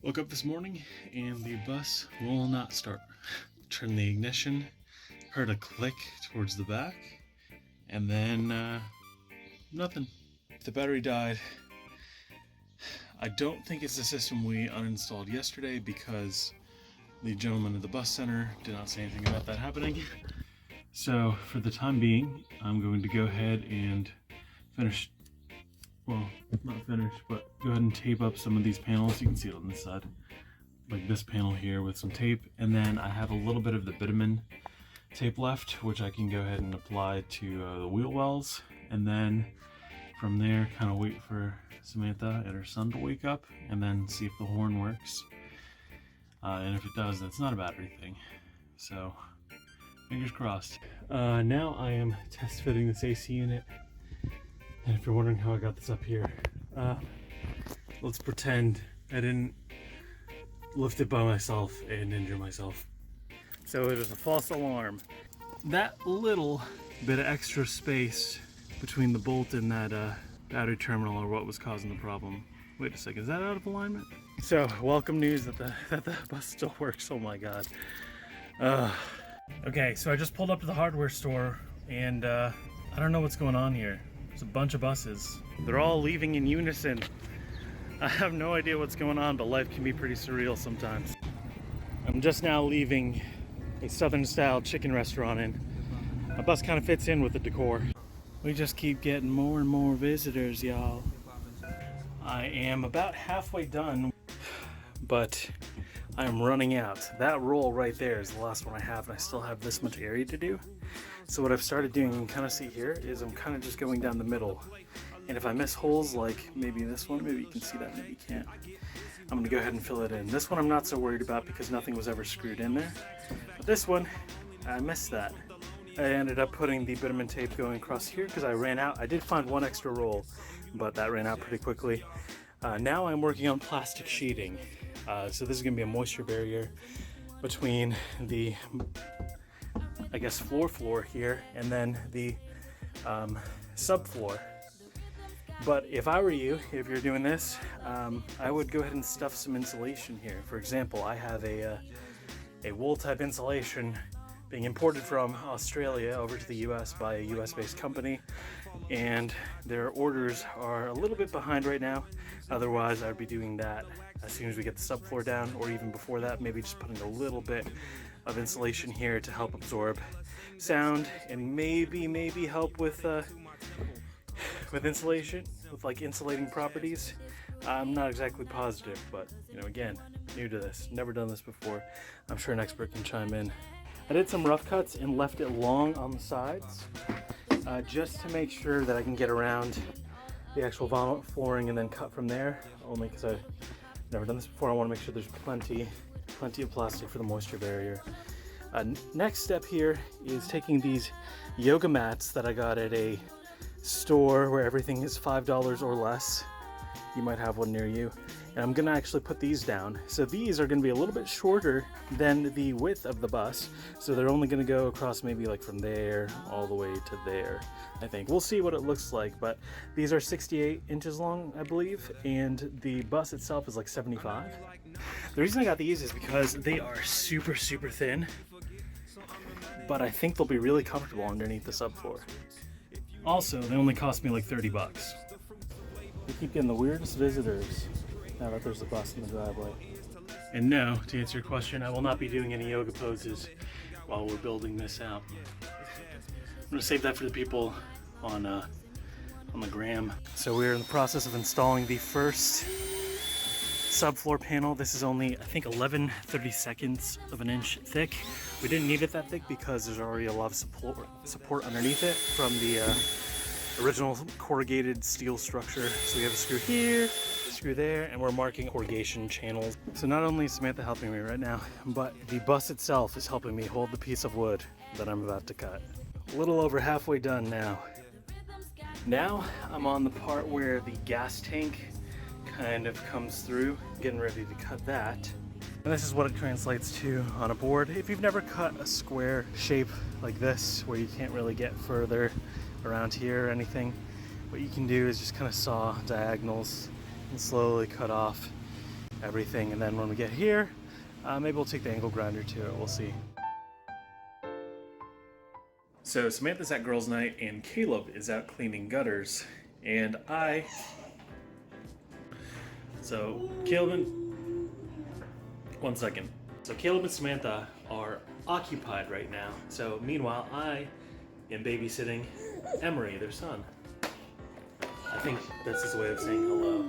Woke up this morning and the bus will not start. Turned the ignition, heard a click towards the back, and then nothing. The battery died. I don't think it's the system we uninstalled yesterday because the gentleman at the bus center did not say anything about that happening. So for the time being, I'm going to go ahead and finish, well, not finish, but go ahead and tape up some of these panels. You can see it on this side, like this panel here with some tape. And then I have a little bit of the bitumen tape left, which I can go ahead and apply to the wheel wells. And then from there, kind of wait for Samantha and her son to wake up and then see if the horn works. And if it does, that's not a battery thing. So fingers crossed. Now I am test fitting this AC unit. And if you're wondering how I got this up here, let's pretend I didn't lift it by myself and injure myself. So it was a false alarm. That little bit of extra space between the bolt and that battery terminal are what was causing the problem. Wait a second, is that out of alignment? So welcome news that the bus still works. Oh my god. Okay, so I just pulled up to the hardware store and I don't know what's going on here. There's a bunch of buses. They're all leaving in unison. I have no idea what's going on, but life can be pretty surreal sometimes. I'm just now leaving a southern style chicken restaurant and my bus kind of fits in with the decor. We just keep getting more and more visitors, y'all. I am about halfway done, but I'm running out. That roll right there is the last one I have, and I still have this much area to do. So what I've started doing, you can kind of see here, is I'm kind of just going down the middle. And if I miss holes like maybe this one, maybe you can see that, maybe you can't, I'm gonna go ahead and fill it in. This one I'm not so worried about because nothing was ever screwed in there. But this one, I missed that. I ended up putting the bitumen tape going across here because I ran out. I did find one extra roll, but that ran out pretty quickly. Now I'm working on plastic sheeting. So this is gonna be a moisture barrier between the, I guess, floor here and then the subfloor. But if I were you, if you're doing this, I would go ahead and stuff some insulation here. For example, I have a wool type insulation being imported from Australia over to the US by a US based company, and their orders are a little bit behind right now. Otherwise I'd be doing that as soon as we get the subfloor down, or even before that, maybe just putting a little bit of insulation here to help absorb sound and maybe help with insulation, with like insulating properties. I'm not exactly positive, but you know, again, new to this, never done this before. I'm sure an expert can chime in. I did some rough cuts and left it long on the sides, just to make sure that I can get around the actual vinyl flooring and then cut from there, only because I've never done this before. I want to make sure there's plenty of plastic for the moisture barrier. Next step here is taking these yoga mats that I got at a store where everything is $5 or less. You might have one near you. And I'm gonna actually put these down. So these are gonna be a little bit shorter than the width of the bus. So they're only gonna go across maybe like from there all the way to there, I think. We'll see what it looks like, but these are 68 inches long, I believe, and the bus itself is like 75. The reason I got these is because they are super thin, but I think they'll be really comfortable underneath the subfloor. Also, they only cost me like 30 bucks. We keep getting the weirdest visitors now that there's a bus in the driveway. And no, to answer your question, I will not be doing any yoga poses while we're building this out. I'm gonna save that for the people on the gram. So we're in the process of installing the first subfloor panel. This is only, I think, 11/32 of an inch thick. We didn't need it that thick because there's already a lot of support underneath it from the original corrugated steel structure. So we have a screw here, a screw there, and we're marking corrugation channels. So not only is Samantha helping me right now, but the bus itself is helping me hold the piece of wood that I'm about to cut. A little over halfway done now. Now I'm on the part where the gas tank kind of comes through, getting ready to cut that. And this is what it translates to on a board. If you've never cut a square shape like this, where you can't really get further around here or anything, what you can do is just kind of saw diagonals and slowly cut off everything. And then when we get here, maybe we'll take the angle grinder to it. We'll see. So Samantha's at girls' night and Caleb is out cleaning gutters. And one second. So Caleb and Samantha are occupied right now. So meanwhile, I am babysitting Emery, their son. I think that's his way of saying hello.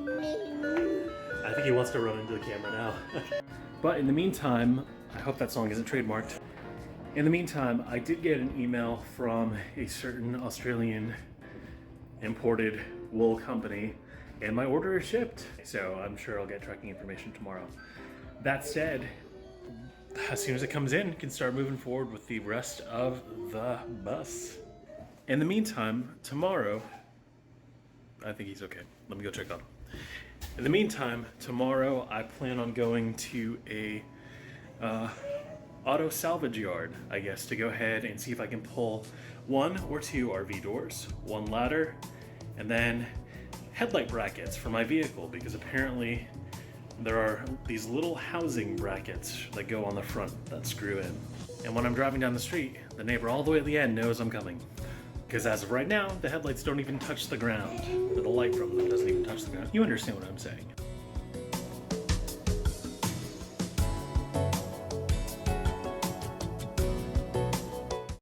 I think he wants to run into the camera now. But in the meantime, I hope that song isn't trademarked. In the meantime, I did get an email from a certain Australian imported wool company, and my order is shipped. So I'm sure I'll get tracking information tomorrow. That said, as soon as it comes in, can start moving forward with the rest of the bus. In the meantime, tomorrow, I think he's okay. Let me go check on him. In the meantime, tomorrow I plan on going to a auto salvage yard, I guess, to go ahead and see if I can pull 1 or 2 RV doors, 1 ladder, and then headlight brackets for my vehicle, because apparently there are these little housing brackets that go on the front that screw in. And when I'm driving down the street, the neighbor all the way at the end knows I'm coming. Because as of right now, the headlights don't even touch the ground. The light from them doesn't even touch the ground. You understand what I'm saying.